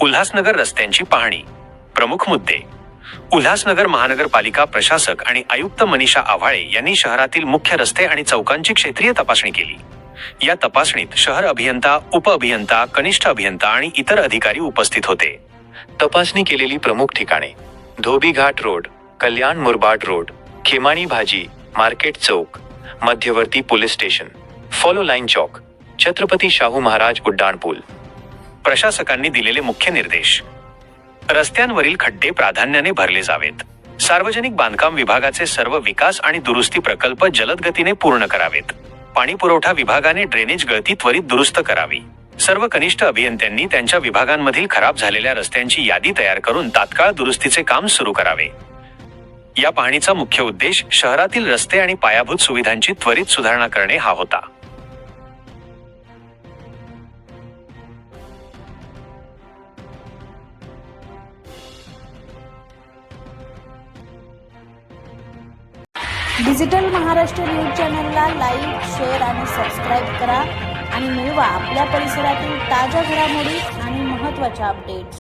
उल्हासनगर रस्त्यांची पाहणी. प्रमुख मुद्दे. उल्हासनगर महानगरपालिका प्रशासक आणि आयुक्त मनीषा आव्हाळे यांनी शहरातील मुख्य रस्ते आणि चौकांची क्षेत्रीय तपासणी केली. या तपासणीत शहर अभियंता, उपअभियंता, कनिष्ठ अभियंता आणि इतर अधिकारी उपस्थित होते. तपासणी केलेली प्रमुख ठिकाणे: धोबीघाट रोड, कल्याण मुरबाड रोड, खेमाणी भाजी मार्केट चौक, मध्यवर्ती पोलीस स्टेशन, फॉलो लाईन चौक, छत्रपती शाहू महाराज उड्डाणपूल. प्रशासकांनी दिलेले मुख्य निर्देश. रस्त्यांवरील खड्डे प्राधान्याने भरले जावेत. सार्वजनिक बांधकाम विभागाचे सर्व विकास आणि दुरुस्ती प्रकल्प जलद गतीने पूर्ण करावेत. पाणी पुरवठा विभागाने ड्रेनेज गळती त्वरित दुरुस्त करावी. सर्व कनिष्ठ अभियंत्यांनी त्यांच्या विभागांमधील खराब झालेल्या रस्त्यांची यादी तयार करून तात्काळ दुरुस्तीचे काम सुरू करावे. या पाहणीचा मुख्य उद्देश शहरातील रस्ते आणि पायाभूत सुविधांची त्वरित सुधारणा करणे हा होता. डिजिटल महाराष्ट्र न्यूज चॅनलला लाईक, शेअर आणि सबस्क्राईब करा आणि मिळवा आपल्या परिसरातील ताज्या घडामोडी आणि महत्त्वाच्या अपडेट्स.